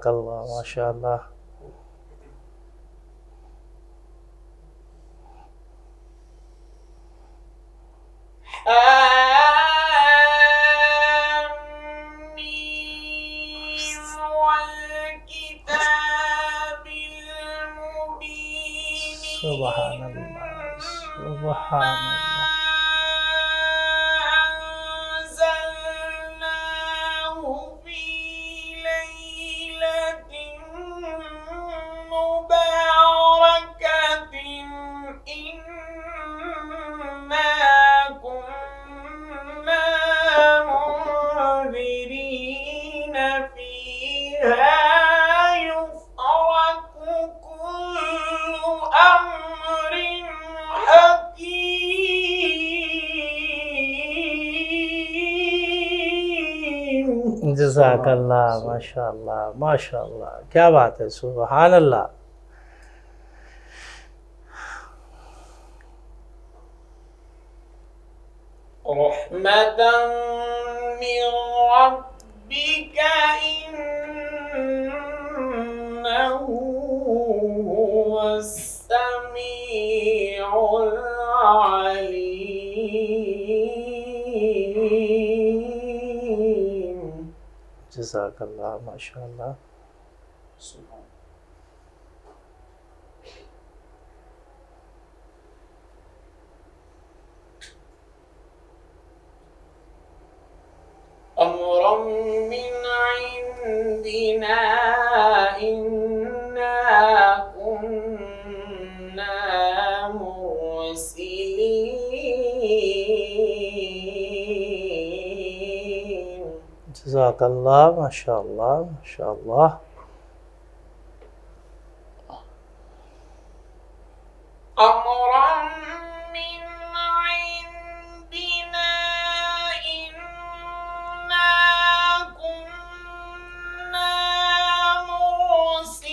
جزاک اللہ، ماشاء اللہ. حاميم والكتاب المبين سبحان اللہ، سبحان اللہ. أنزلناه في ليلة مباركة إنا كنا منذرين فيها يفرق كل أمر حكيم. جزاک اللہ، ماشاء اللہ، ماشاء اللہ، کیا بات ہے، سبحان اللہ. رحمة من ربك إنه هو السميع العليم. جزاک اللہ، ماشاء اللہ. أمرا من عندنا إنا كنا مرسلين. جزاک اللہ، ماشاء اللہ، ماشاء اللہ. أمرا من عندنا إنا كنا مرسلين.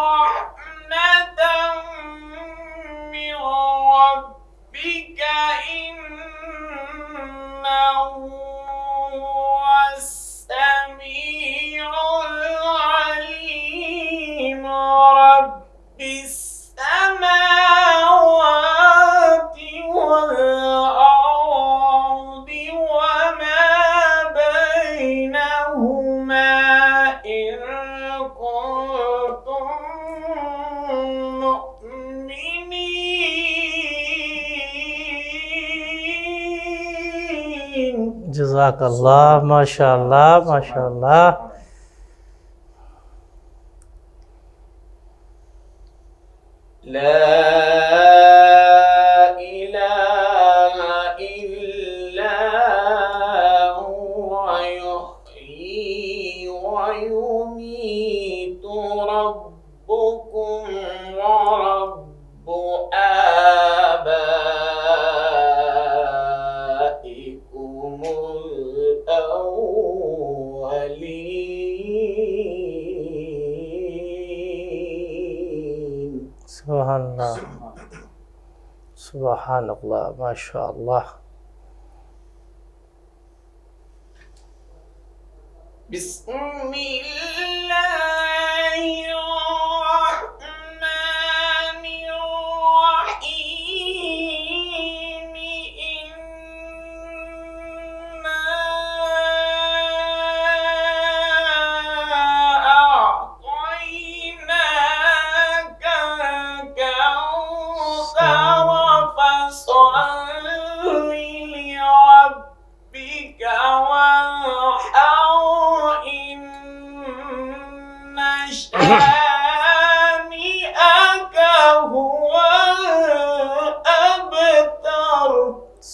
رحمة من ربك إنه هو السميع العليم. رب السماوات والأرض وما بينهما إن كنتم مؤمنين. جزاک اللہ، ماشاء اللہ، ماشاء اللہ. لا إله إلا هو يحيي ويميت. ربكم ورب آبائكم الأولين. سبحان اللہ، سبحان اللہ، ماشاء اللہ. بسم الله الرحمن الرحيم. إنا أعطيناك الكوثر فصل لربك وانحر إن شانئك هو الأبتر.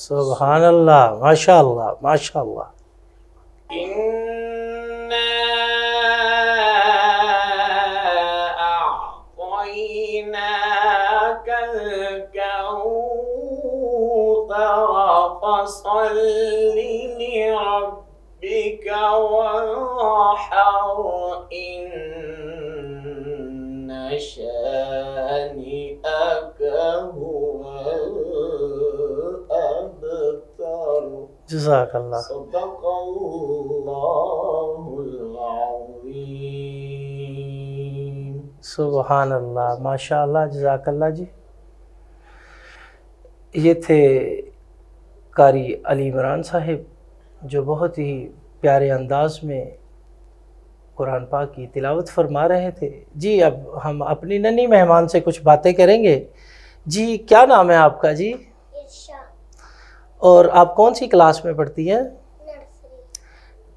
سبحان اللہ، ماشاء اللہ، ماشاء اللہ. إنا أعطيناك الكوثر فصل لربك وانحر إن شانئك هو الأبتر. جزاک اللہ. صدق الله سبحان اللہ، ماشاء اللہ، جزاک اللہ جی۔ یہ تھے قاری علی عمران صاحب جو بہت ہی پیارے انداز میں قرآن پاک کی تلاوت فرما رہے تھے۔ جی اب ہم اپنی ننھی مہمان سے کچھ باتیں کریں گے۔ جی کیا نام ہے آپ کا جی؟ ارشا، اور آپ کون سی کلاس میں پڑھتی ہیں؟ نرسری،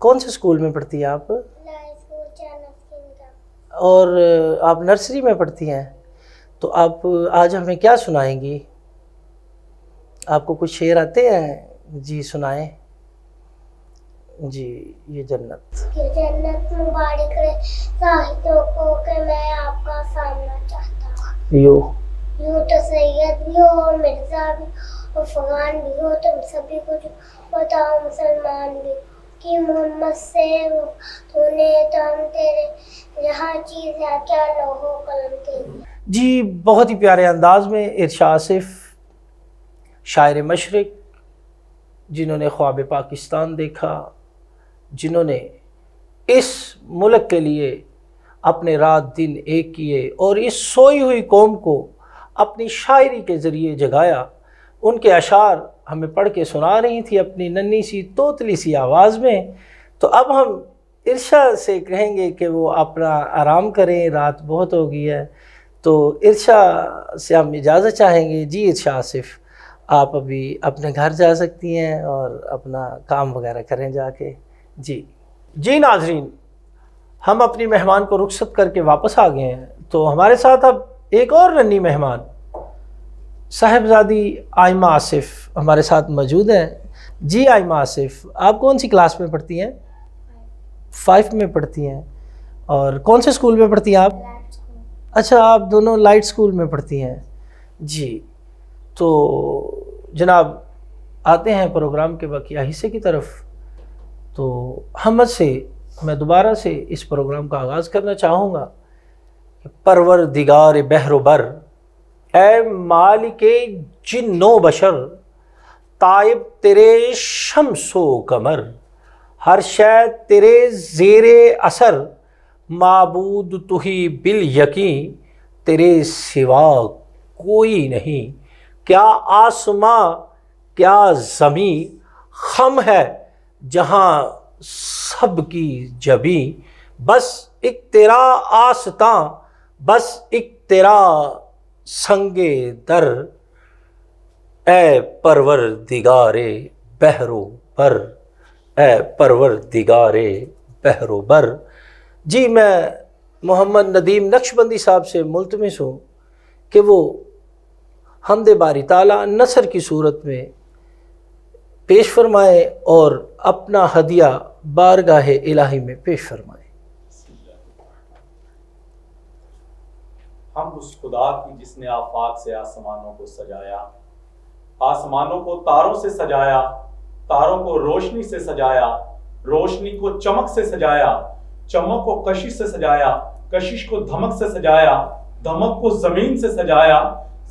کون سے اسکول میں پڑھتی ہیں آپ؟ لائی اسکول چانسکن کا۔ اور آپ نرسری میں پڑھتی ہیں، تو آپ آج ہمیں کیا سنائیں گی؟ آپ کو کچھ شعر آتے ہیں؟ جی سنائیں۔ جی یہ جنت کہ جنت مبارک رہے ساحلوں کو کہ میں آپ کا سامنا چاہتا ہوں۔ یو یوں تو سید بھی ہو اور مرزا بھی اور افغان بھی ہو، تم سبھی کو جو بتاؤ مسلمان بھی کہ محمد سے تو نے تو ہم تیرے یہاں چیز ہے کیا لوہو قلم کے لیے۔ جی بہت ہی پیارے انداز میں ارشاد آصف شاعر مشرق، جنہوں نے خواب پاکستان دیکھا، جنہوں نے اس ملک کے لیے اپنے رات دن ایک کیے اور اس سوئی ہوئی قوم کو اپنی شاعری کے ذریعے جگایا، ان کے اشعار ہمیں پڑھ کے سنا رہی تھی اپنی ننھی سی توتلی سی آواز میں۔ تو اب ہم ارشا سے کہیں گے کہ وہ اپنا آرام کریں، رات بہت ہو گئی ہے، تو ارشا سے ہم اجازت چاہیں گے۔ جی ارشا آصف، آپ ابھی اپنے گھر جا سکتی ہیں اور اپنا کام وغیرہ کریں جا کے۔ جی ناظرین، ہم اپنی مہمان کو رخصت کر کے واپس آ گئے ہیں، تو ہمارے ساتھ اب ایک اور ننھی مہمان صاحبزادی آئمہ آصف ہمارے ساتھ موجود ہیں۔ جی آئمہ آصف، آپ کون سی کلاس میں پڑھتی ہیں؟ 5 میں پڑھتی ہیں، اور کون سے اسکول میں پڑھتی ہیں آپ؟ Light school. اچھا، آپ دونوں لائٹ اسکول میں پڑھتی ہیں۔ جی تو جناب آتے ہیں پروگرام کے بقیہ حصے کی طرف۔ تو حمد سے میں دوبارہ سے اس پروگرام کا آغاز کرنا چاہوں گا کہ پروردگار بحر و بر، اے مالک جن و بشر، تائب تیرے شمس و قمر، ہر شے تیرے زیر اثر، معبود تو ہی بالیقین، تیرے سوا کوئی نہیں، کیا آسماں کیا زمین، خم ہے جہاں سب کی جبیں، بس ایک تیرا آستاں، بس ایک تیرا سنگ در، اے پروردگار بحر و بر، اے پروردگار بحر و بر۔ جی میں محمد ندیم نقشبندی صاحب سے ملتمس ہوں کہ وہ حمد باری تعالیٰ نثر کی صورت میں پیش فرمائے اور اپنا ہدیہ بارگاہ الہی میں پیش فرمائے۔ ہم اس خدا کی جس نے آفاق سے آسمانوں کو سجایا، آسمانوں کو تاروں سے سجایا، تاروں کو روشنی سے سجایا، روشنی کو چمک سے سجایا، چمک کو کشش سے سجایا، کشش کو دھمک سے سجایا، دھمک کو زمین سے سجایا،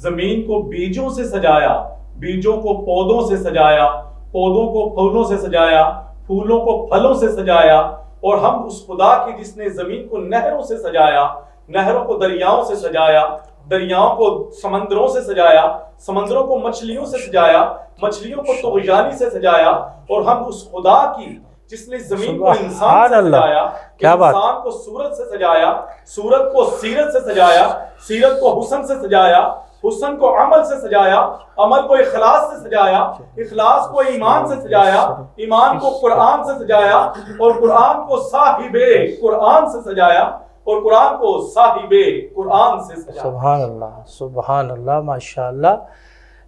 زمین کو بیجوں سے سجایا، بیجوں کو پودوں سے سجایا، پودوں کو پھولوں سے سجایا، پھولوں کو پھلوں سے سجایا، اور ہم اس خدا کی جس نے زمین کو نہروں سے سجایا، نہروں کو دریاؤں سے سجایا، دریاؤں کو سمندروں سے سجایا، سمندروں کو مچھلیوں سے سجایا، مچھلیوں کو طغیانی سے سجایا، اور ہم اس خدا کی جس نے زمین کو انسان سے سجایا، انسان کو صورت سے سجایا، صورت کو سیرت سے سجایا، سیرت کو حسن سے سجایا، حسن کو عمل سے سجایا، عمل کو اخلاص سے سجایا، اخلاص کو ایمان سے سجایا، ایمان کو قرآن سے سجایا، اور قرآن کو صاحب قرآن سے سجایا، اور قرآن کو صاحب قرآن سے سجایا۔ سبحان اللہ، سبحان اللہ، ماشاءاللہ۔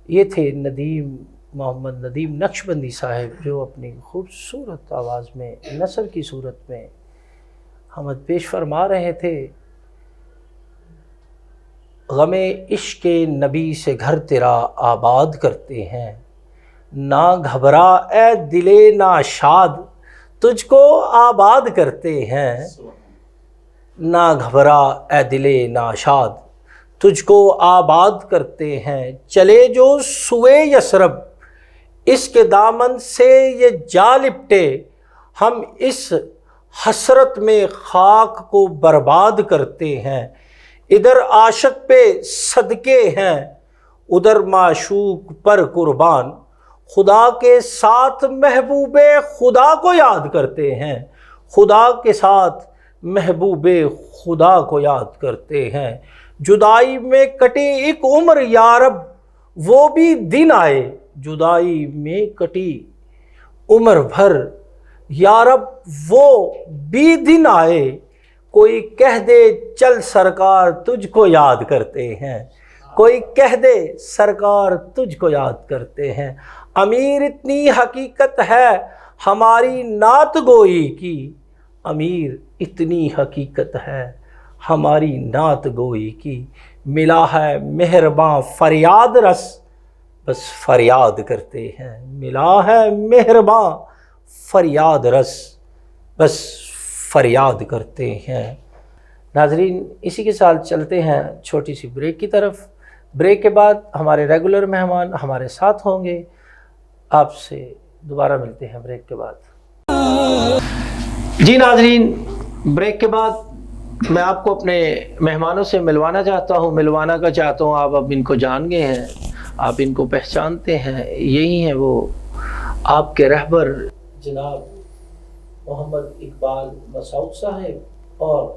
یہ تھے ندیم محمد ندیم نقشبندی صاحب جو اپنی خوبصورت آواز میں نثر کی صورت میں حمد پیش فرما رہے تھے۔ غم عشق نبی سے گھر تیرا آباد کرتے ہیں، نہ گھبرا اے دل ناشاد، تجھ کو آباد کرتے ہیں، نہ گھبرا اے دل ناشاد، تجھ کو آباد کرتے ہیں، چلے جو سوئے یثرب، اس کے دامن سے یہ جا لپٹے، ہم اس حسرت میں خاک کو برباد کرتے ہیں، ادھر عاشق پہ صدقے ہیں ادھر معشوق پر قربان، خدا کے ساتھ محبوب خدا کو یاد کرتے ہیں، خدا کے ساتھ محبوب خدا کو یاد کرتے ہیں۔ جدائی میں کٹی ایک عمر یارب وہ بھی دن آئے، جدائی میں کٹی عمر بھر یارب وہ بھی دن آئے، کوئی کہہ دے چل سرکار تجھ کو یاد کرتے ہیں، کوئی کہہ دے سرکار تجھ کو یاد کرتے ہیں۔ امیر اتنی حقیقت ہے ہماری نعت گوئی کی، امیر اتنی حقیقت ہے ہماری نعت گوئی کی، ملا ہے مہرباں فریاد رس بس فریاد کرتے ہیں، ملا ہے مہرباں فریاد رس بس فریاد کرتے ہیں۔ ناظرین اسی کے ساتھ چلتے ہیں چھوٹی سی بریک کی طرف۔ بریک کے بعد ہمارے ریگولر مہمان ہمارے ساتھ ہوں گے، آپ سے دوبارہ ملتے ہیں بریک کے بعد۔ جی ناظرین، بریک کے بعد میں آپ کو اپنے مہمانوں سے ملوانا چاہتا ہوں، ملوانا کا چاہتا ہوں۔ آپ اب ان کو جان گئے ہیں، آپ ان کو پہچانتے ہیں، یہی ہیں وہ آپ کے رہبر جناب محمد اقبال مسعود صاحب اور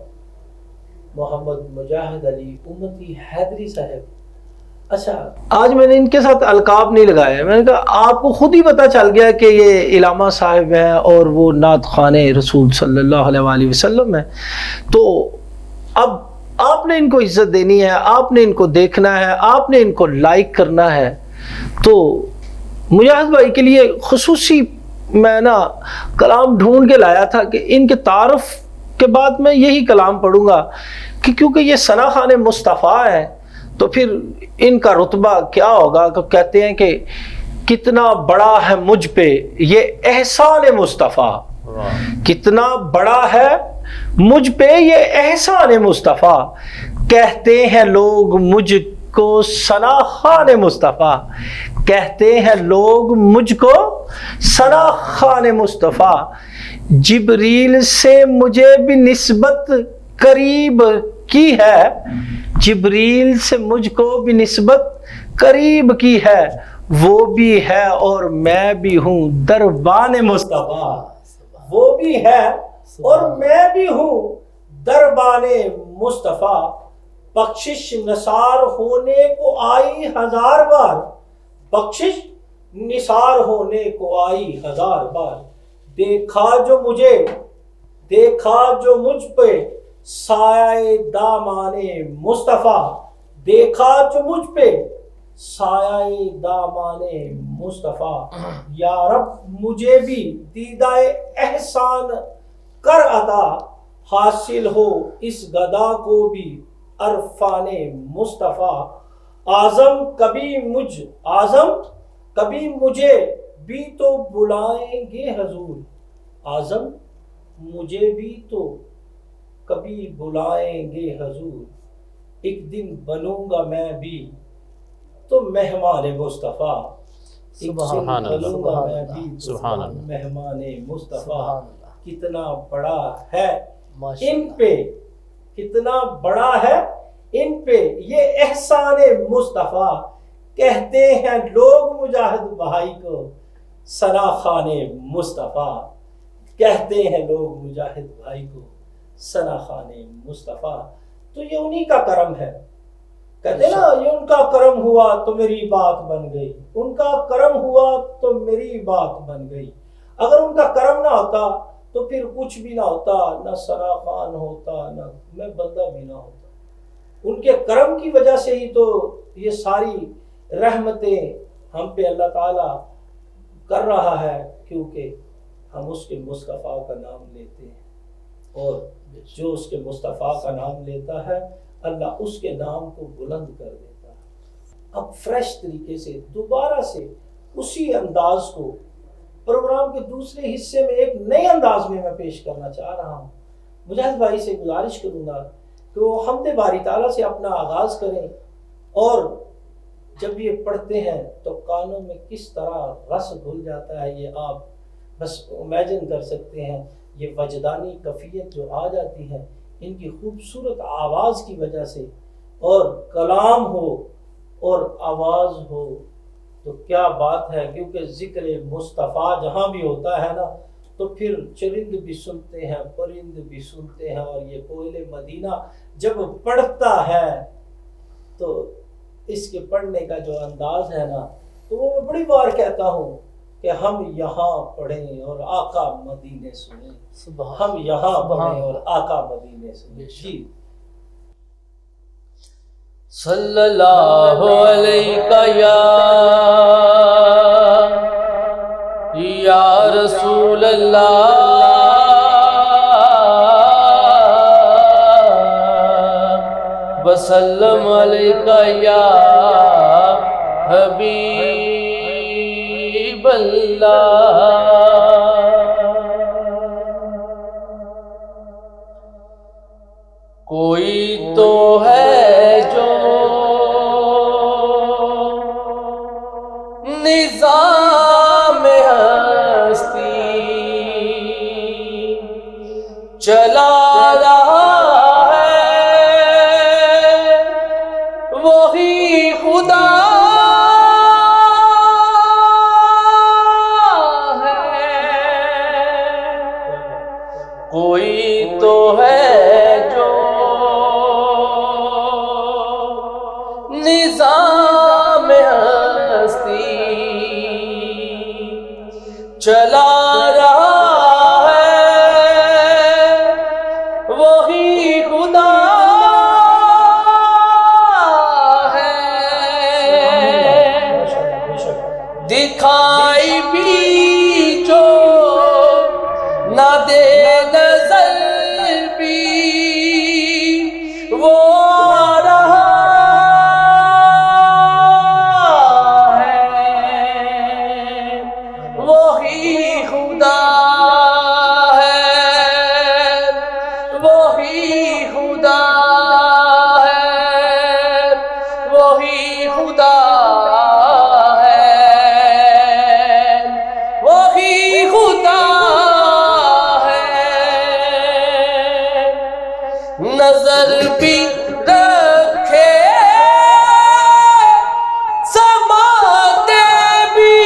محمد مجاہد علی امتی حیدری صاحب۔ اچھا، آج میں نے ان کے ساتھ القاب نہیں لگایا، میں نے کہا آپ کو خود ہی پتہ چل گیا کہ یہ علامہ صاحب ہیں اور وہ نعت خوان رسول صلی اللہ علیہ وآلہ وسلم ہیں، تو اب آپ نے ان کو عزت دینی ہے، آپ نے ان کو دیکھنا ہے، آپ نے ان کو لائک کرنا ہے۔ تو مجاہد بھائی کے لیے خصوصی میں نا کلام ڈھونڈ کے لایا تھا کہ ان کے تعارف کے بعد میں یہی کلام پڑھوں گا کہ کیونکہ یہ ثنا خوان مصطفیٰ ہیں تو پھر ان کا رتبہ کیا ہوگا۔ کہ کہتے ہیں کہ کتنا بڑا ہے مجھ پہ یہ احسان مصطفیٰ، کتنا بڑا ہے مجھ پہ یہ احسان مصطفیٰ، کہتے ہیں لوگ مجھ کو ثنا خوان مصطفیٰ، کہتے ہیں لوگ مجھ کو ثنا خوان مصطفیٰ، جبریل سے مجھے بھی نسبت قریب کی ہے، جبریل سے مجھ کو بھی نسبت قریب کی ہے، وہ بھی ہے اور میں بھی ہوں دربان مصطفیٰ، وہ بھی ہے اور میں بھی ہوں دربان مصطفیٰ، بخشش نثار ہونے کو آئی ہزار بار، بخشش نثار ہونے کو آئی ہزار بار، دیکھا جو مجھ پہ سایہ دامان مصطفیٰ، دیکھا جو مجھ پہ سایہ دامان مصطفیٰ، یا رب مجھے بھی دیدہ احسان کر عطا، حاصل ہو اس گدا کو بھی عرفان مصطفیٰ، اعظم کبھی مجھے بھی تو بلائیں گے حضور، اعظم مجھے بھی تو کبھی بلائیں گے حضور، ایک دن بنوں گا میں بھی تو مہمان مصطفیٰ، ایک دن بنوں گا میں بھی تو مہمان مصطفیٰ، کتنا بڑا ہے ان پہ، کتنا بڑا ہے ان پہ یہ احسان مصطفیٰ، کہتے ہیں لوگ مجاہد بھائی کو ثنا خوان مصطفیٰ، کہتے ہیں لوگ مجاہد بھائی کو ثنا خوان مصطفیٰ۔ تو یہ انہی کا کرم ہے، کہتے نا یہ ان کا کرم ہوا تو میری بات بن گئی، ان کا کرم ہوا تو میری بات بن گئی۔ اگر ان کا کرم نہ ہوتا تو پھر کچھ بھی نہ ہوتا، نہ ثنا خوان ہوتا، نہ میں بندہ بھی نہ ہوتا۔ ان کے کرم کی وجہ سے ہی تو یہ ساری رحمتیں ہم پہ اللہ تعالیٰ کر رہا ہے، کیونکہ ہم اس کے مصطفیٰ کا نام لیتے ہیں، اور جو اس کے مصطفیٰ کا نام لیتا ہے اللہ اس کے نام کو بلند کر دیتا ہے۔ اب فریش طریقے سے دوبارہ سے اسی انداز کو پروگرام کے دوسرے حصے میں ایک نئے انداز میں پیش کرنا چاہ رہا ہوں۔ مجاہد بھائی سے گزارش کروں گا کہ وہ حمد باری تعالیٰ سے اپنا آغاز کریں، اور جب یہ پڑھتے ہیں تو کانوں میں کس طرح رس گھل جاتا ہے یہ آپ بس امیجن کر سکتے ہیں۔ یہ وجدانی کیفیت جو آ جاتی ہے ان کی خوبصورت آواز کی وجہ سے اور کلام ہو اور آواز ہو تو کیا بات ہے، کیونکہ ذکر مصطفیٰ جہاں بھی ہوتا ہے نا تو پھر چرند بھی سنتے ہیں، پرند بھی سنتے ہیں، اور یہ کوئل مدینہ جب پڑھتا ہے تو اس کے پڑھنے کا جو انداز ہے نا، تو وہ میں بڑی بار کہتا ہوں کہ ہم یہاں پڑھیں اور آقا مدینے سنیں، ہم یہاں پڑھیں اور آقا مدینے سنیں. جی صلی اللہ علیہ یا رسول اللہ وسلم علیہ یا حبیب اللہ. کوئی تو ہے جو نظام ہستی چلا رہا ہے، وہی خدا ہے. کوئی تو ہے جو نظام ہستی چلا رہا ہے، وہی خدا ہے. دکھائی بھی جو نہ دے نظر بھی وہ آ رہا ہے، وہی خدا ہے، وہی خدا ہے، وہی خدا ہے، وہی خدا ہے. نظر بھی رکھے سماتے بھی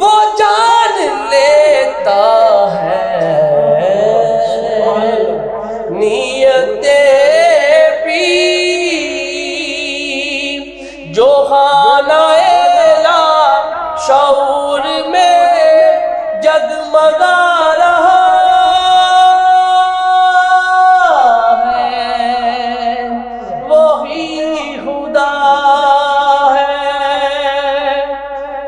وہ جان لیتا ہے، نیتیں بھی جو خانہ لا شعور میں جگمگا رہا ہے، وہی خدا ہے،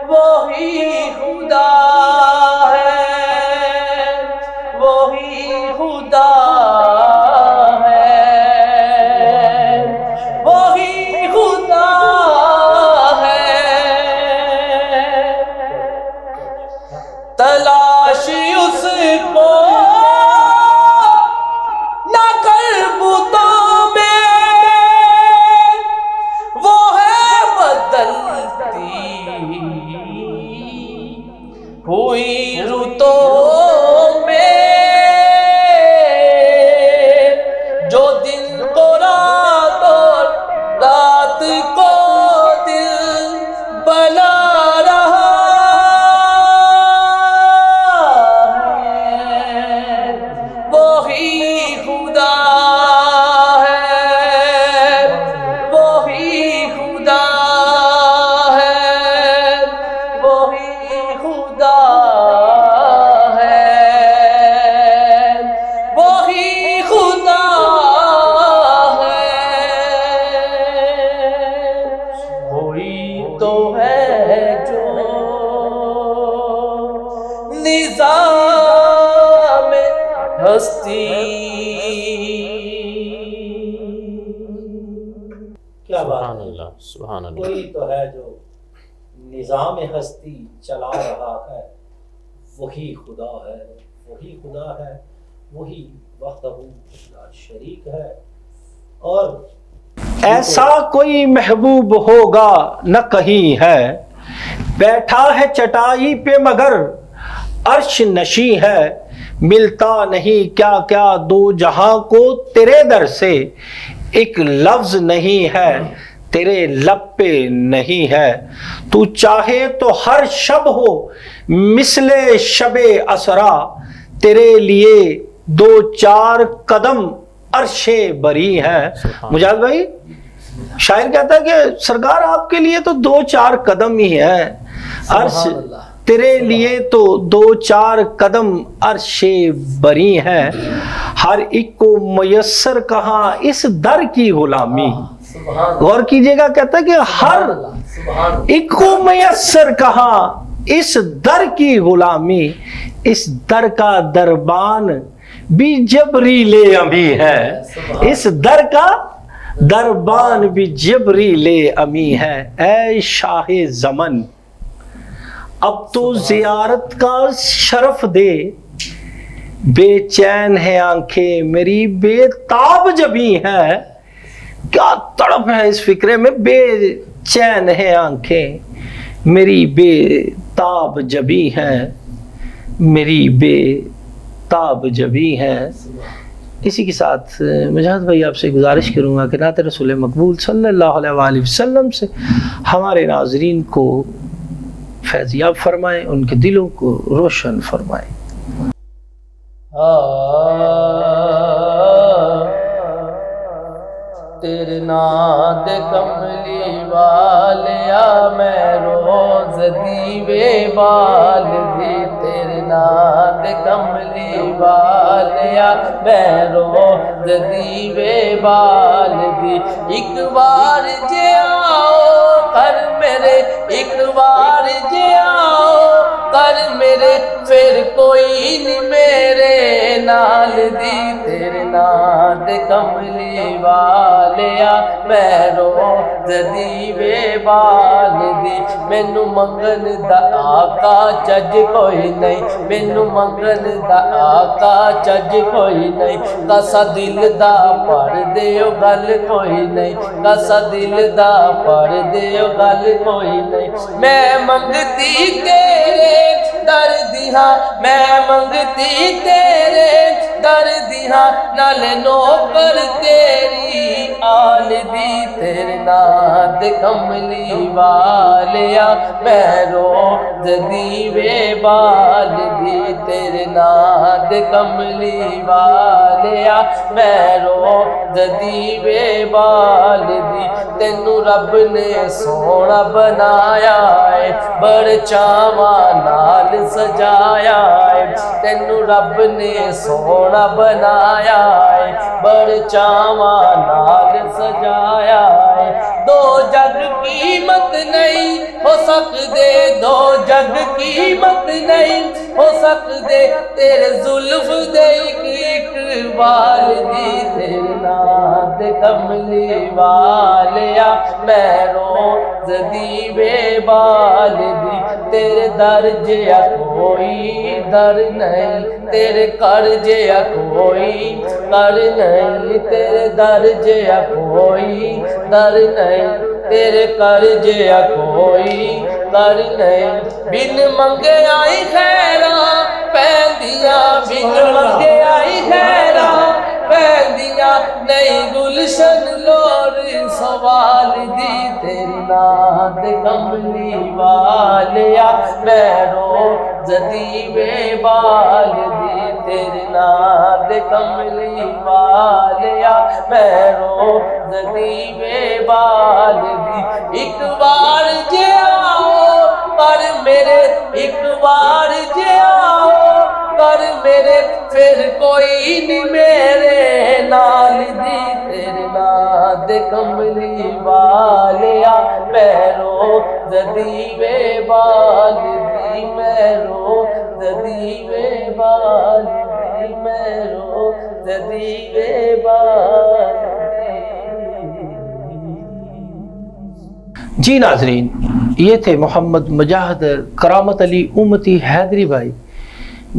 وہی خدا ہے، وہی خدا ہے، وہی خدا ہے. تلاش اس کو نہ کر بتوں میں، وہ ہے بدلتی ہوئی رتوں میں، جو دن کو رات اور رات کو دل بنا رہا ہے، وہی خدا ہے، وہی خدا ہے، وہی خدا ہے، وہی خدا ہے. کوئی تو ہے جو نظام ہستی. کیا بات سبحان ہے، اللہ، سبحان اللہ. کوئی تو ہے جو نظام ہستی چلا رہا ہے، وہی خدا ہے، وہی خدا ہے، وہی وحدہ لا شریک ہے. اور ایسا کوئی محبوب ہوگا نہ کہیں ہے، بیٹھا ہے چٹائی پہ مگر عرش نشیں ہے، ملتا نہیں کیا کیا دو جہاں کو تیرے در سے، ایک لفظ نہیں ہے تیرے لب پہ نہیں ہے، تو چاہے تو ہر شب ہو مثل شب اسرا، تیرے لیے 2-4 قدم عرش بری ہے۔ مجاہد بھائی شاعر کہتا ہے کہ سرکار آپ کے لیے تو 2-4 قدم ہی ہے، عرش تیرے لیے تو 2-4 قدم عرش بری ہے، ہر ایک کو میسر کہاں اس در کی غلامی۔ غور کیجئے گا، کہتا ہے کہ ہر ایک کو میسر کہاں اس در کی غلامی، اس در کا دربان بھی جبریل امی ہے، اس در کا دربان بھی جبریل امی ہے۔ اے شاہ زمن اب تو زیارت کا شرف دے، بے چین ہے آنکھیں میری بے تاب جبیں ہے۔ کیا تڑپ ہے اس فکرے میں، بے چین ہے آنکھیں میری بے تاب جبیں ہے، میری بے تاب جبیں ہے۔ اسی کے ساتھ مجاہد بھائی آپ سے گزارش کروں گا کہ نعت رسول مقبول صلی اللہ علیہ وآلہ وسلم سے ہمارے ناظرین کو فیضیاب فرمائیں، ان کے دلوں کو روشن فرمائیں۔ تیرے ناد کملی والیا میں روز دیوے بال دی، تیرے ناد کملی والیا میں روز دیوے بال دی، ایک بار جے آؤ کر میرے، ایک بار جے آؤ کر میرے، پھر کوئی نہیں میرے نال دی، تیرے ناد کملی والیا میں روز دیوے بال دی، مینوں منگن دا آقا چج کوئی نہیں، مینوں منگن دا آقا چج کوئی نہیں، کسا دل دا پڑھ دیو گل کوئی نہیں، کسا دل دا پڑھ دیو گل کوئی نہیں، میں منگتی تیرے در دیہاں، میں منگتی تیرے در دیہاں، نال نوکر تیری آل دی، تیرے ناد کملی والیا میں روز دیوے بال دی، تیرے ناد کملی والیا میں روز دیوے بال دی، تینوں رب نے سونا بنایا ہے، بڑے چاواں نال سجایا ہے، تینوں رب نے سونا بنایا ہے، بڑے چاواں نال سجایا ہے، دو جگ قیمت نہیں ہو سکدے، دو جگ قیمت نہیں ہو سکدے، تیرے زلف دے ایک بال دی، تیرے ناد کملی والیا میں روز دیوے بال دی، تیرے در جیا کوئی در نہیں، تیرے کر جیا کوئی کر نہیں، تیرے در جیا کوئی در نہیں، تیرے کر جیا کوئی کر نہیں، بن منگے آئی خیراں پیندیاں، بن منگے آئی خیراں پیندیاں، نئی گلشن لور سوال دی، تیری ناد کملی والیا میں روز دیوے بال دی، تیری ناد کملی والیا میں روز دیوے بال دی، ایک بار جے آؤ پر میرے، ایک بار جے آؤ پر میرے، پھر کوئی نہیں میرے نال دی، تیرے ناد کملی والیا میں روز دیوے بال دی، میں روز دیوے بال دی، میں روز دیوے بال دی۔ جی ناظرین، یہ تھے محمد مجاہد کرامت علی امتی حیدری بھائی،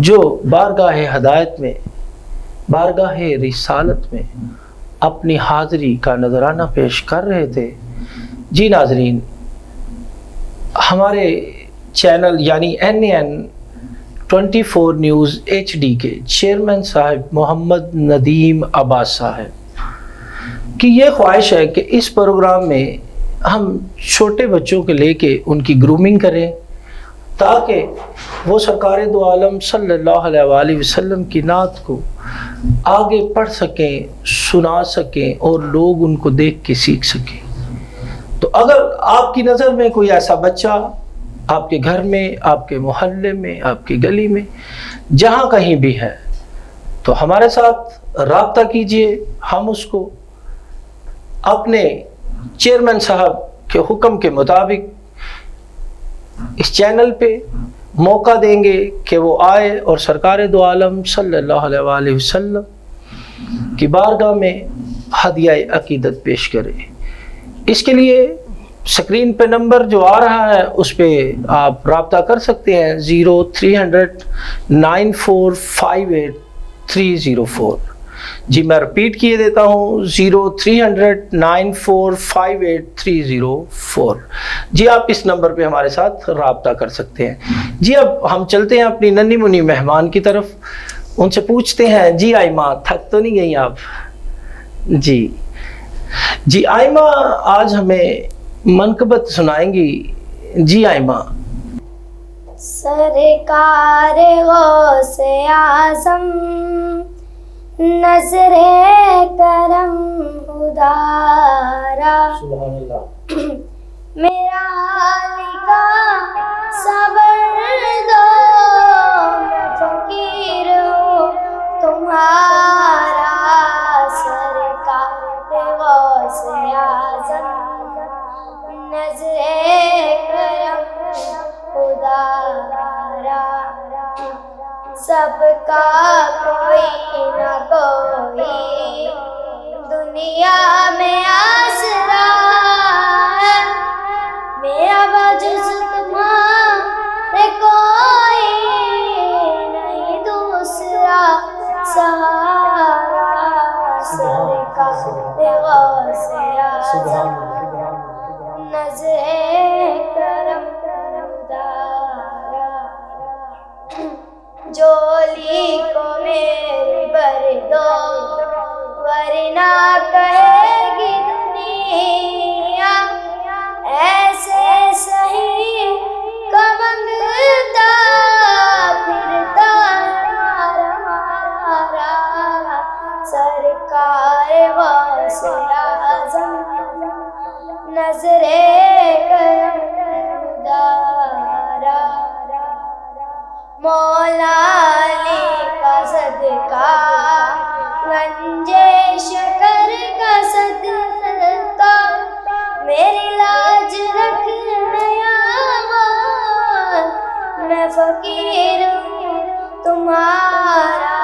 جو بارگاہ ہدایت میں، بارگاہ رسالت میں اپنی حاضری کا نذرانہ پیش کر رہے تھے۔ جی ناظرین، ہمارے چینل یعنی NN24 نیوز HD کے چیئرمین صاحب محمد ندیم عباس صاحب کہ یہ خواہش ہے کہ اس پروگرام میں ہم چھوٹے بچوں کے لے کے ان کی گرومنگ کریں تاکہ وہ سرکار دو عالم صلی اللہ علیہ وآلہ وسلم کی نعت کو آگے پڑھ سکیں، سنا سکیں اور لوگ ان کو دیکھ کے سیکھ سکیں۔ تو اگر آپ کی نظر میں کوئی ایسا بچہ آپ کے گھر میں، آپ کے محلے میں، آپ کی گلی میں، جہاں کہیں بھی ہے تو ہمارے ساتھ رابطہ کیجئے۔ ہم اس کو اپنے چیئرمین صاحب کے حکم کے مطابق اس چینل پہ موقع دیں گے کہ وہ آئے اور سرکار دو عالم صلی اللہ علیہ وآلہ وسلم کی بارگاہ میں ہدیہ عقیدت پیش کرے۔ اس کے لیے سکرین پہ نمبر جو آ رہا ہے اس پہ آپ رابطہ کر سکتے ہیں، 0300 9458 304۔ جی میں ریپیٹ کیے دیتا ہوں، 0300 9458 304۔ جی آپ اس نمبر پہ ہمارے ساتھ رابطہ کر سکتے ہیں۔ جی اب ہم چلتے ہیں اپنی ننھی منی مہمان کی طرف، ان سے پوچھتے ہیں جی آئمہ تھک تو نہیں گئی آپ؟ جی آئمہ آج ہمیں منقبت سنائیں گی۔ جی آئمہ۔ سرکار غوث اعظم نظر کرم خدارا، سبحان اللہ۔ میرا حال کا صبر دو، میں فقیر ہوں تمہارا، سرکار غوث اعظم نظر کرم خدارا، سب کا کوئی نہ کوئی دنیا میں آسرا ہے، میرا بجز تمہارے کوئی نہیں دوسرا سہارا، سرکار غوث اعظم نظر کرم خدارا، جولی کو میری بر دو ورنہ کہے گی دنیا، ایسے صحیح کا منگتا پھرتا ہمارا، سرکار غوث اعظم نظر کرم خدارا، مولا علی کا صدقہ گنجے شکر کا صدقہ، میری لاج رکھنا میں فقیر ہوں تمہارا،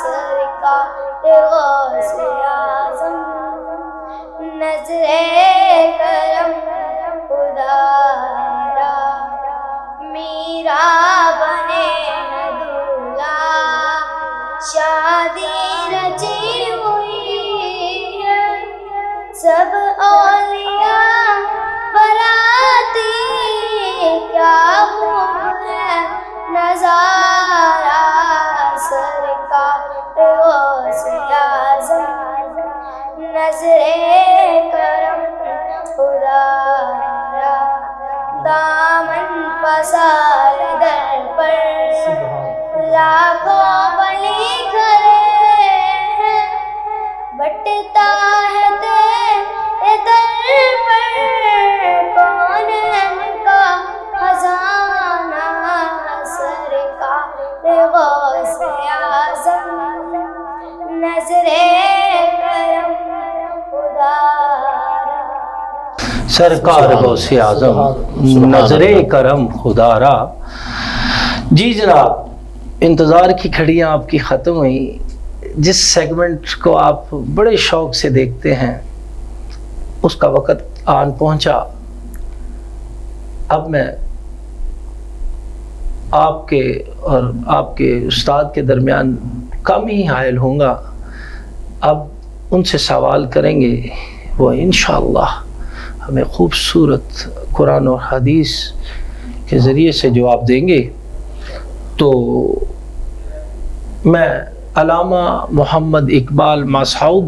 سرکار غوث اعظم نظر کرم خدارا، میرا بنے دلہا شادی رچی ہوئی ہے، سب اولیاء براتی کیا خوب ہے نظارہ، سرکار غوث اعظم نظر کرم خدارا، دامن پسار در پر لاکھوں ولی کھڑے ہیں، بٹتا ہے تیرے در پر کون ان کا خزانہ، سرکار غوث اعظم نظر کرم خدارا، سرکار غوث اعظم نظر کرم خدارا۔ جی جناب، انتظار کی گھڑیاں آپ کی ختم ہوئی، جس سیگمنٹ کو آپ بڑے شوق سے دیکھتے ہیں اس کا وقت آن پہنچا۔ اب میں آپ کے اور آپ کے استاد کے درمیان کم ہی حائل ہوں گا، اب ان سے سوال کریں گے، وہ انشاءاللہ ہمیں خوبصورت قرآن اور حدیث کے ذریعے سے جواب دیں گے۔ تو میں علامہ محمد اقبال مسعود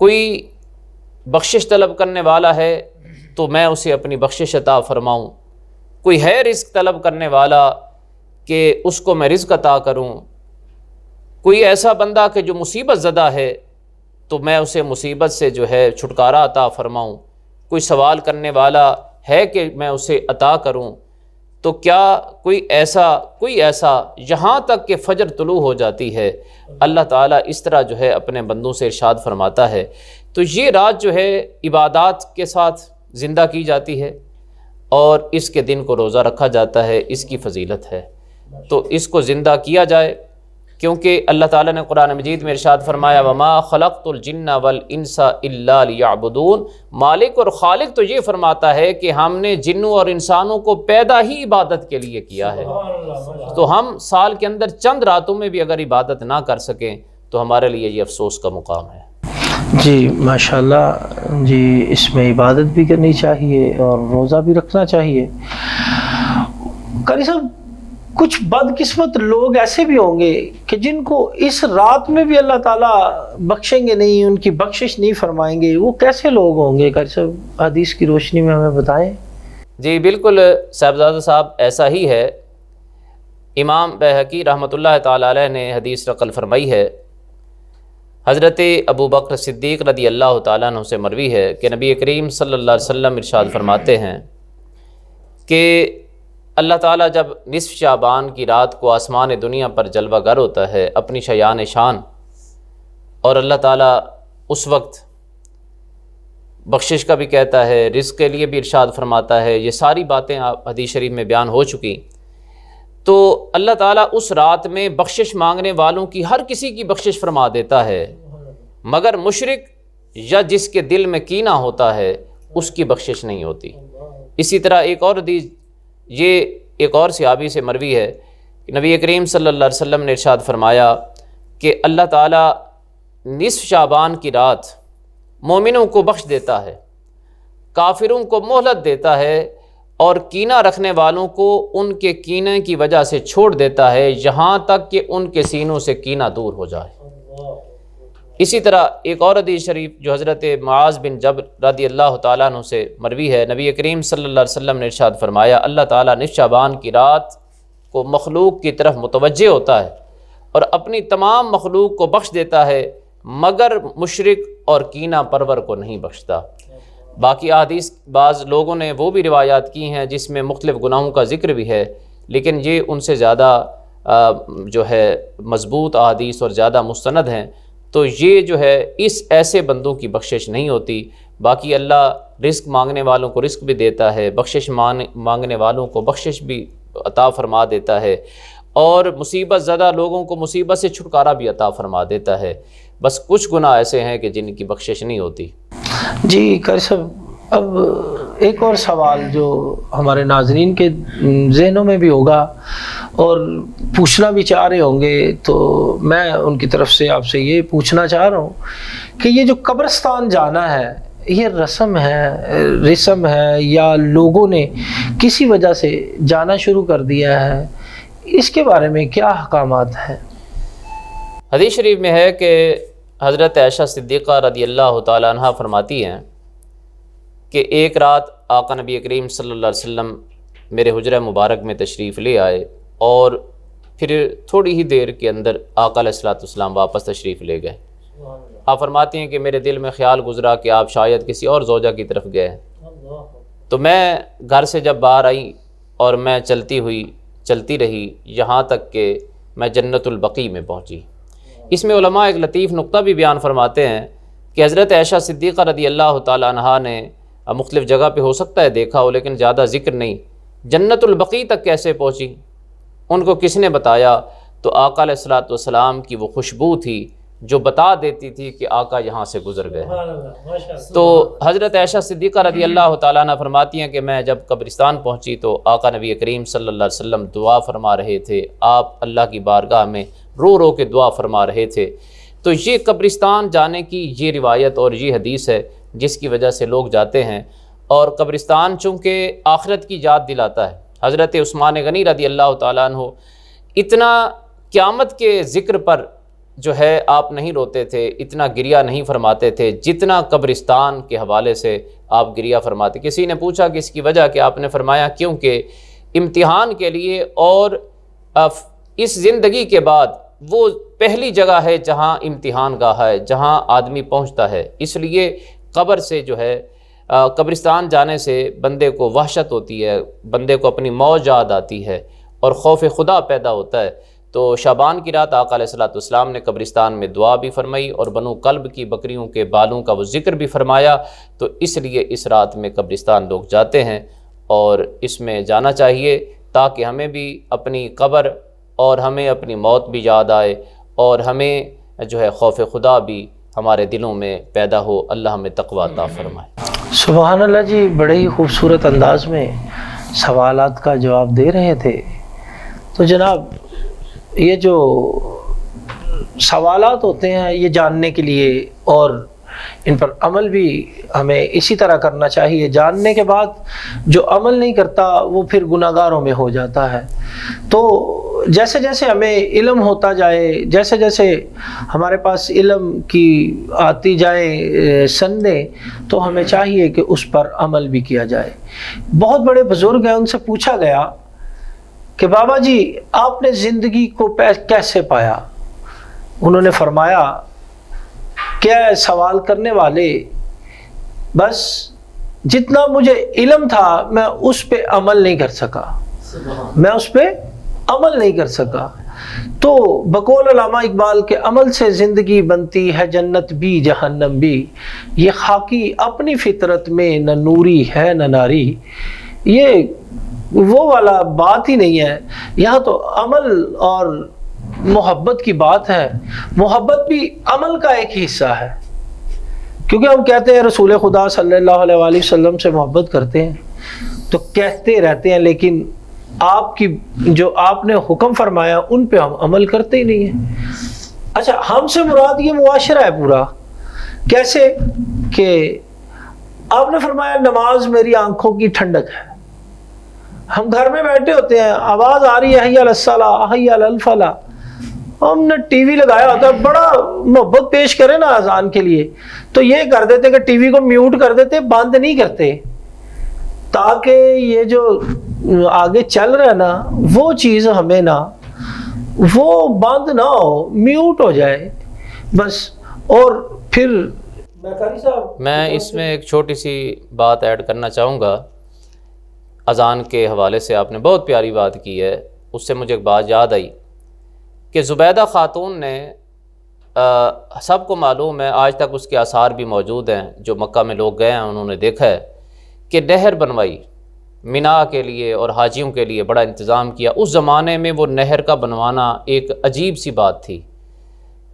کوئی بخشش طلب کرنے والا ہے تو میں اسے اپنی بخشش عطا فرماؤں، کوئی ہے رزق طلب کرنے والا کہ اس کو میں رزق عطا کروں، کوئی ایسا بندہ کہ جو مصیبت زدہ ہے تو میں اسے مصیبت سے جو ہے چھٹکارا عطا فرماؤں، کوئی سوال کرنے والا ہے کہ میں اسے عطا کروں، تو کیا کوئی ایسا یہاں تک کہ فجر طلوع ہو جاتی ہے اللہ تعالیٰ اس طرح جو ہے اپنے بندوں سے ارشاد فرماتا ہے۔ تو یہ رات جو ہے عبادات کے ساتھ زندہ کی جاتی ہے اور اس کے دن کو روزہ رکھا جاتا ہے، اس کی فضیلت ہے، تو اس کو زندہ کیا جائے، کیونکہ اللہ تعالیٰ نے قرآن مجید میں ارشاد فرمایا وما خلقت الجن والانس الا لیعبدون، مالک اور خالق تو یہ فرماتا ہے کہ ہم نے جنوں اور انسانوں کو پیدا ہی عبادت کے لیے کیا ہے، تو ہم سال کے اندر چند راتوں میں بھی اگر عبادت نہ کر سکیں تو ہمارے لیے یہ افسوس کا مقام ہے۔ جی ماشاءاللہ جی، اس میں عبادت بھی کرنی چاہیے اور روزہ بھی رکھنا چاہیے۔ قاری صاحب، کچھ بدقسمت لوگ ایسے بھی ہوں گے کہ جن کو اس رات میں بھی اللہ تعالیٰ بخشیں گے نہیں، ان کی بخشش نہیں فرمائیں گے، وہ کیسے لوگ ہوں گے؟ قاری صاحب حدیث کی روشنی میں ہمیں بتائیں۔ جی بالکل صاحبزادہ صاحب، ایسا ہی ہے۔ امام بیہقی رحمۃ اللہ تعالی علیہ نے حدیث نقل فرمائی ہے، حضرت ابو بکر صدیق رضی اللہ تعالیٰ عنہ سے مروی ہے کہ نبی کریم صلی اللہ علیہ وسلم ارشاد فرماتے ہیں کہ اللہ تعالیٰ جب نصف شعبان کی رات کو آسمان دنیا پر جلوہ گر ہوتا ہے اپنی شیان شان، اور اللہ تعالیٰ اس وقت بخشش کا بھی کہتا ہے، رزق کے لیے بھی ارشاد فرماتا ہے، یہ ساری باتیں حدیث شریف میں بیان ہو چکی، تو اللہ تعالیٰ اس رات میں بخشش مانگنے والوں کی ہر کسی کی بخشش فرما دیتا ہے، مگر مشرک یا جس کے دل میں کینہ ہوتا ہے اس کی بخشش نہیں ہوتی۔ اسی طرح ایک اور حدیث، یہ ایک اور صحابی سے مروی ہے کہ نبی کریم صلی اللہ علیہ وسلم نے ارشاد فرمایا کہ اللہ تعالیٰ نصف شعبان کی رات مومنوں کو بخش دیتا ہے، کافروں کو مہلت دیتا ہے، اور کینہ رکھنے والوں کو ان کے کینے کی وجہ سے چھوڑ دیتا ہے یہاں تک کہ ان کے سینوں سے کینہ دور ہو جائے۔ اسی طرح ایک اور حدیث شریف جو حضرت معاذ بن جبل رضی اللہ تعالیٰ عنہ سے مروی ہے، نبی کریم صلی اللہ علیہ وسلم نے ارشاد فرمایا اللہ تعالیٰ نصف شعبان کی رات کو مخلوق کی طرف متوجہ ہوتا ہے اور اپنی تمام مخلوق کو بخش دیتا ہے، مگر مشرک اور کینہ پرور کو نہیں بخشتا۔ باقی احادیث بعض لوگوں نے وہ بھی روایات کی ہیں جس میں مختلف گناہوں کا ذکر بھی ہے، لیکن یہ ان سے زیادہ جو ہے مضبوط احادیث اور زیادہ مستند ہیں، تو یہ جو ہے اس ایسے بندوں کی بخشش نہیں ہوتی۔ باقی اللہ رزق مانگنے والوں کو رزق بھی دیتا ہے، بخشش مانگنے والوں کو بخشش بھی عطا فرما دیتا ہے، اور مصیبت زدہ لوگوں کو مصیبت سے چھٹکارا بھی عطا فرما دیتا ہے۔ بس کچھ گناہ ایسے ہیں کہ جن کی بخشش نہیں ہوتی۔ جی قاری صاحب، اب ایک اور سوال جو ہمارے ناظرین کے ذہنوں میں بھی ہوگا اور پوچھنا بھی چاہ رہے ہوں گے، تو میں ان کی طرف سے آپ سے یہ پوچھنا چاہ رہا ہوں کہ یہ جو قبرستان جانا ہے، یہ رسم ہے یا لوگوں نے کسی وجہ سے جانا شروع کر دیا ہے؟ اس کے بارے میں کیا احکامات ہیں؟ حدیث شریف میں ہے کہ حضرت عائشہ صدیقہ رضی اللہ تعالیٰ عنہ فرماتی ہیں کہ ایک رات آقا نبی کریم صلی اللہ علیہ وسلم میرے حجرہ مبارک میں تشریف لے آئے، اور پھر تھوڑی ہی دیر کے اندر آقا علیہ الصلوۃ والسلام واپس تشریف لے گئے۔ آپ فرماتی ہیں کہ میرے دل میں خیال گزرا کہ آپ شاید کسی اور زوجہ کی طرف گئے ہیں، تو میں گھر سے جب باہر آئی اور میں چلتی رہی یہاں تک کہ میں جنت البقیع میں پہنچی۔ اس میں علماء ایک لطیف نقطہ بھی بیان فرماتے ہیں کہ حضرت عائشہ صدیقہ رضی اللہ تعالیٰ عنہا نے مختلف جگہ پہ ہو سکتا ہے دیکھا ہو، لیکن زیادہ ذکر نہیں، جنت البقیع تک کیسے پہنچی، ان کو کس نے بتایا؟ تو آقا علیہ الصلوۃ والسلام کی وہ خوشبو تھی جو بتا دیتی تھی کہ آقا یہاں سے گزر گئے۔ تو حضرت عائشہ صدیقہ رضی اللہ تعالیٰ عنہ فرماتی ہیں کہ میں جب قبرستان پہنچی تو آقا نبی کریم صلی اللہ علیہ وسلم دعا فرما رہے تھے، آپ اللہ کی بارگاہ میں رو رو کے دعا فرما رہے تھے۔ تو یہ قبرستان جانے کی یہ روایت اور یہ حدیث ہے جس کی وجہ سے لوگ جاتے ہیں، اور قبرستان چونکہ آخرت کی یاد دلاتا ہے۔ حضرت عثمان غنی رضی اللہ تعالیٰ عنہ اتنا قیامت کے ذکر پر جو ہے آپ نہیں روتے تھے، اتنا گریہ نہیں فرماتے تھے جتنا قبرستان کے حوالے سے آپ گریہ فرماتے۔ کسی نے پوچھا کہ اس کی وجہ کہ آپ نے فرمایا کیونکہ امتحان کے لیے اور اس زندگی کے بعد وہ پہلی جگہ ہے جہاں امتحان گاہ ہے، جہاں آدمی پہنچتا ہے، اس لیے قبر سے جو ہے قبرستان جانے سے بندے کو وحشت ہوتی ہے، بندے کو اپنی موت یاد آتی ہے اور خوف خدا پیدا ہوتا ہے۔ تو شعبان کی رات آقا علیہ الصلوۃ والسلام نے قبرستان میں دعا بھی فرمائی اور بنو کلب کی بکریوں کے بالوں کا وہ ذکر بھی فرمایا، تو اس لیے اس رات میں قبرستان لوگ جاتے ہیں اور اس میں جانا چاہیے تاکہ ہمیں بھی اپنی قبر اور ہمیں اپنی موت بھی یاد آئے اور ہمیں جو ہے خوف خدا بھی ہمارے دلوں میں پیدا ہو۔ اللہ ہمیں تقویٰ عطا فرمائے۔ سبحان اللہ جی، بڑے ہی خوبصورت انداز میں سوالات کا جواب دے رہے تھے۔ تو جناب یہ جو سوالات ہوتے ہیں یہ جاننے کے لیے اور ان پر عمل بھی ہمیں اسی طرح کرنا چاہیے۔ جاننے کے بعد جو عمل نہیں کرتا وہ پھر گناہ گاروں میں ہو جاتا ہے۔ تو جیسے جیسے ہمیں علم ہوتا جائے، جیسے جیسے ہمارے پاس علم کی آتی جائے سندیں، تو ہمیں چاہیے کہ اس پر عمل بھی کیا جائے۔ بہت بڑے بزرگ ہیں، ان سے پوچھا گیا کہ بابا جی آپ نے زندگی کو کیسے پایا؟ انہوں نے فرمایا کیا سوال کرنے والے، بس جتنا مجھے علم تھا میں اس پہ عمل نہیں کر سکا، میں اس پہ عمل نہیں کر سکا۔ تو بقول علامہ اقبال کے عمل سے زندگی بنتی ہے جنت بھی جہنم بھی، یہ خاکی اپنی فطرت میں نہ نوری ہے نہ ناری۔ یہ وہ والا بات ہی نہیں ہے، یہاں تو عمل اور محبت کی بات ہے۔ محبت بھی عمل کا ایک حصہ ہے، کیونکہ ہم کہتے ہیں رسول خدا صلی اللہ علیہ وآلہ وسلم سے محبت کرتے ہیں، تو کہتے رہتے ہیں لیکن آپ کی جو آپ نے حکم فرمایا ان پہ ہم عمل کرتے ہی نہیں ہیں۔ اچھا، ہم سے مراد یہ معاشرہ ہے پورا۔ کیسے کہ آپ نے فرمایا نماز میری آنکھوں کی ٹھنڈک ہے۔ ہم گھر میں بیٹھے ہوتے ہیں، آواز آ رہی ہے حی علی الصلاۃ حی علی الفلاح، ہم نے ٹی وی لگایا ہوتا ہے، بڑا محبت پیش کرے نا اذان کے لیے تو یہ کر دیتے کہ ٹی وی کو میوٹ کر دیتے، بند نہیں کرتے، تاکہ یہ جو آگے چل رہا ہے نا وہ چیز ہمیں نا وہ بند نہ ہو، میوٹ ہو جائے بس۔ اور پھر میں اس میں ایک چھوٹی سی بات ایڈ کرنا چاہوں گا۔ اذان کے حوالے سے آپ نے بہت پیاری بات کی ہے، اس سے مجھے ایک بات یاد آئی کہ زبیدہ خاتون نے سب کو معلوم ہے، آج تک اس کے آثار بھی موجود ہیں، جو مکہ میں لوگ گئے ہیں انہوں نے دیکھا ہے کہ نہر بنوائی مینا کے لیے اور حاجیوں کے لیے، بڑا انتظام کیا۔ اس زمانے میں وہ نہر کا بنوانا ایک عجیب سی بات تھی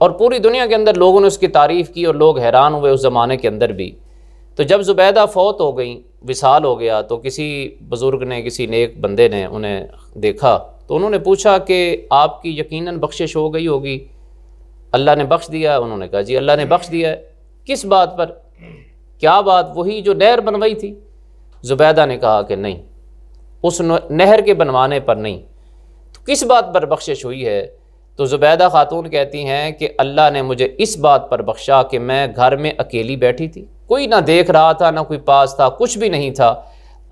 اور پوری دنیا کے اندر لوگوں نے اس کی تعریف کی اور لوگ حیران ہوئے اس زمانے کے اندر بھی۔ تو جب زبیدہ فوت ہو گئیں، وصال ہو گیا، تو کسی بزرگ نے، کسی نیک بندے نے انہیں دیکھا تو انہوں نے پوچھا کہ آپ کی یقیناً بخشش ہو گئی ہوگی، اللہ نے بخش دیا؟ انہوں نے کہا جی اللہ نے بخش دیا ہے۔ کس بات پر؟ کیا بات؟ وہی جو نہر بنوائی تھی۔ زبیدہ نے کہا کہ نہیں، اس نہر کے بنوانے پر نہیں۔ تو کس بات پر بخشش ہوئی ہے؟ تو زبیدہ خاتون کہتی ہیں کہ اللہ نے مجھے اس بات پر بخشا کہ میں گھر میں اکیلی بیٹھی تھی، کوئی نہ دیکھ رہا تھا، نہ کوئی پاس تھا، کچھ بھی نہیں تھا۔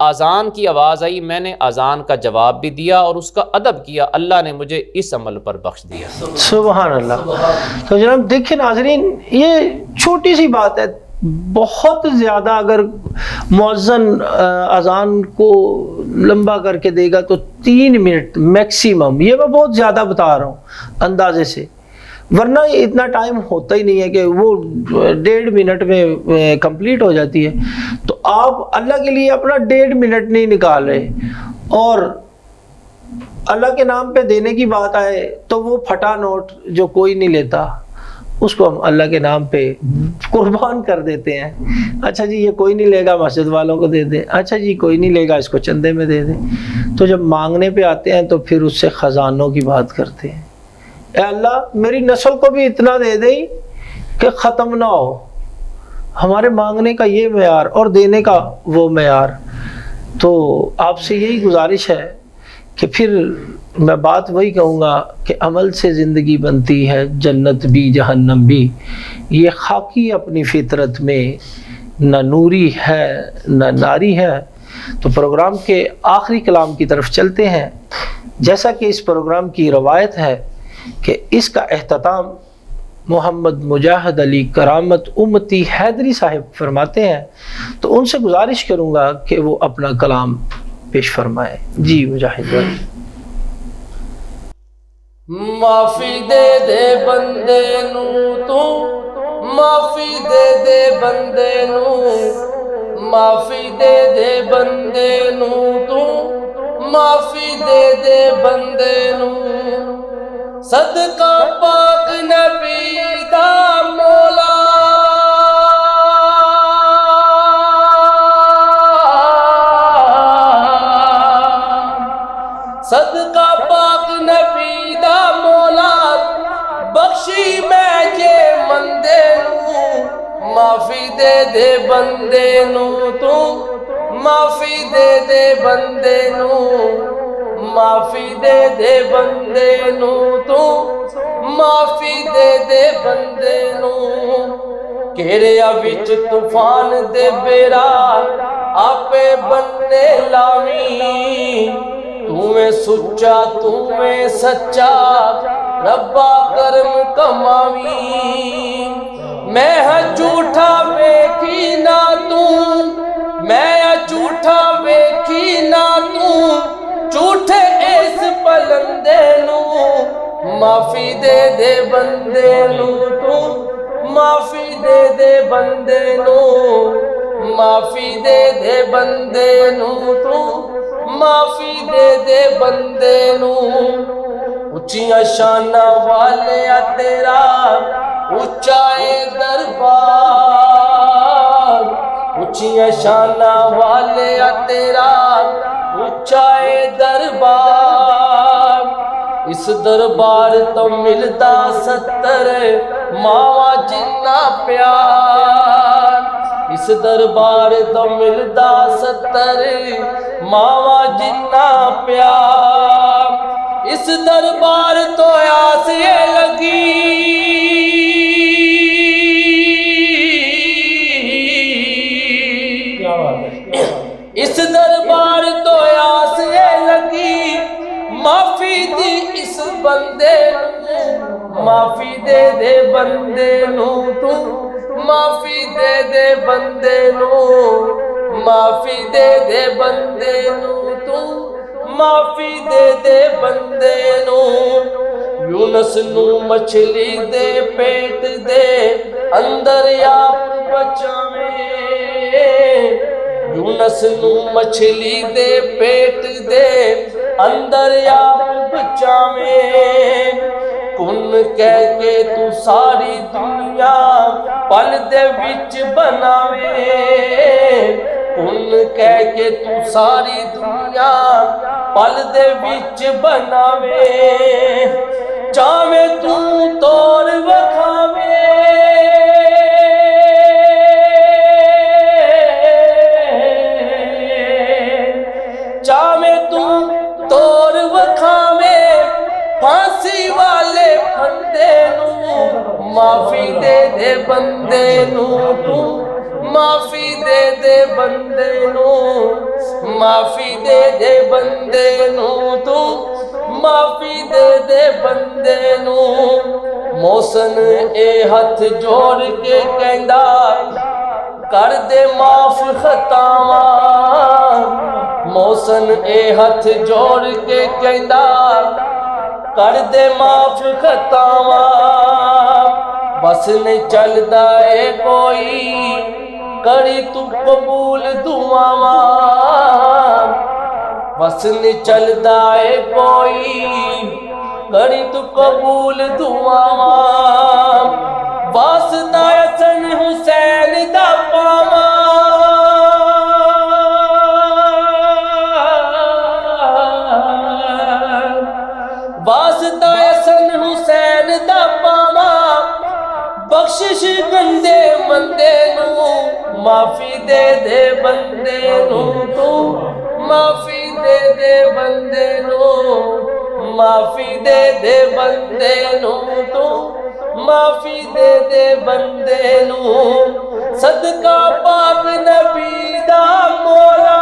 اذان کی آواز آئی، میں نے اذان کا جواب بھی دیا اور اس کا ادب کیا، اللہ نے مجھے اس عمل پر بخش دیا۔ سبحان اللہ۔ تو جناب دیکھیں ناظرین، یہ چھوٹی سی بات ہے، بہت زیادہ اگر مؤذن اذان کو لمبا کر کے دے گا تو 3 منٹ میکسیمم، یہ میں بہت زیادہ بتا رہا ہوں اندازے سے، ورنہ اتنا ٹائم ہوتا ہی نہیں ہے کہ وہ 1.5 منٹ میں کمپلیٹ ہو جاتی ہے۔ تو آپ اللہ کے لیے اپنا 1.5 منٹ نہیں نکال رہے، اور اللہ کے نام پہ دینے کی بات آئے تو وہ پھٹا نوٹ جو کوئی نہیں لیتا اس کو ہم اللہ کے نام پہ قربان کر دیتے ہیں۔ اچھا جی یہ کوئی نہیں لے گا، مسجد والوں کو دے دیں، اچھا جی کوئی نہیں لے گا، اس کو چندے میں دے دیں۔ تو جب مانگنے پہ آتے ہیں تو پھر اس سے خزانوں کی بات کرتے ہیں، اے اللہ میری نسل کو بھی اتنا دے دیں کہ ختم نہ ہو۔ ہمارے مانگنے کا یہ معیار اور دینے کا وہ معیار۔ تو آپ سے یہی گزارش ہے کہ پھر میں بات وہی کہوں گا کہ عمل سے زندگی بنتی ہے، جنت بھی جہنم بھی۔ یہ خاکی اپنی فطرت میں نہ نوری ہے نہ ناری ہے۔ تو پروگرام کے آخری کلام کی طرف چلتے ہیں۔ جیسا کہ اس پروگرام کی روایت ہے کہ اس کا اختتام محمد مجاہد علی کرامت امتی حیدری صاحب فرماتے ہیں، تو ان سے گزارش کروں گا کہ وہ اپنا کلام پیش فرمائے۔ جی مجاہد بھائی۔ معافی دے دے بندے نو تو، معافی دے دے بندے نو، معافی دے دے بندے نو تو، معافی دے دے بندے نو، صدقہ پاک نبی دا مولا، صدقہ پاک نبی دا مولا، بخشی میں جے مندے نو، معافی دے دے بندے نو تو، معافی دے دے بندے نو، معافی دے دے بندے نو تو، معافی دے دے بندے نو، گھیریا وچ طوفان دے بیڑا آپے بننے لاویں، تو میں سچا تو میں سچا ربا کرم کماویں، میں ہاں جھوٹا ویکھی نہ تو، میں ہاں جھوٹا ویکھی نہ تو، جھوٹے اس پلندے نو، معافی دے دے بندے نو تو، معافی دے دے بندے نو، معافی دے دے بندے نو تو، معافی دے دے بندے نو، اچھیاں شاناں والے تیرا اچا اے دربار، اچھیاں شاناں والے تیرا اچا اے دربار، اس دربار تو ملتا 70 ماواں جنہ پیار، اس دربار تو ملتا 70 ماواں جنہ پیار، اس دربار تو آس یہ لگی، اس دربار تو آس یہ لگی، معافی دی اس بندے نو، معافی دے دے بندے نو تو، معافی دے دے بندے نو، معافی دے دے بندے نو تو، معافی دے دے بندے نو، یونس نو مچھلی دے پیٹ دے اندر آپ بچاویں، یونس نو مچھلی دے پیٹ دے اندر آپ بچاویں، کن کہہ کے تو ساری دنیا پل دے وچ بناویں، کن کہہ کے تو ساری دنیا پل دے وچ بناویں، چاویں تو توڑ وکھاویں، چاویں تو توڑ وکھاویں، پھانسی والے پھندے نو، معافی دے دے بندے نو تو، معافی دے دے بندے نو، معافی دے دے بندے نو تو، معافی دے دے بندے نو، محسن اے ہاتھ جوڑ کے کہندا کر دے معاف خطاواں، محسن اے ہاتھ جوڑ کے کہندا کر دے معاف خطاواں، بس نہیں چلدا اے کوئی کری تو قبول دعاواں، بس نہیں چلدا اے کوئی کری تو قبول دعاواں، واسطہ حسن حسین دا پاواں، واسطہ حسن حسین دا پاواں، بخشش گندے مندے نو، معافی دے دے بندے نو تو، معافی دے دے بندے نو معافی دے دے بندے نو تو معافی دے دے بندے نو صدقہ پاک نبی دا مولا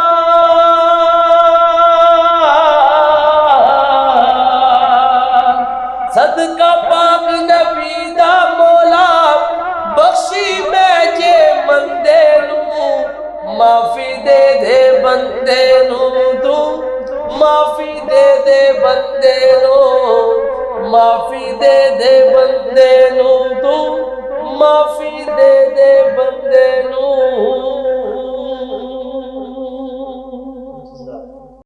صدقہ پاک نبی دا مولا بخشی میں جے بندے نو معافی دے دے بندے نو تو معافی دے دے بندے نو معافی دے دے بندے نو تو معافی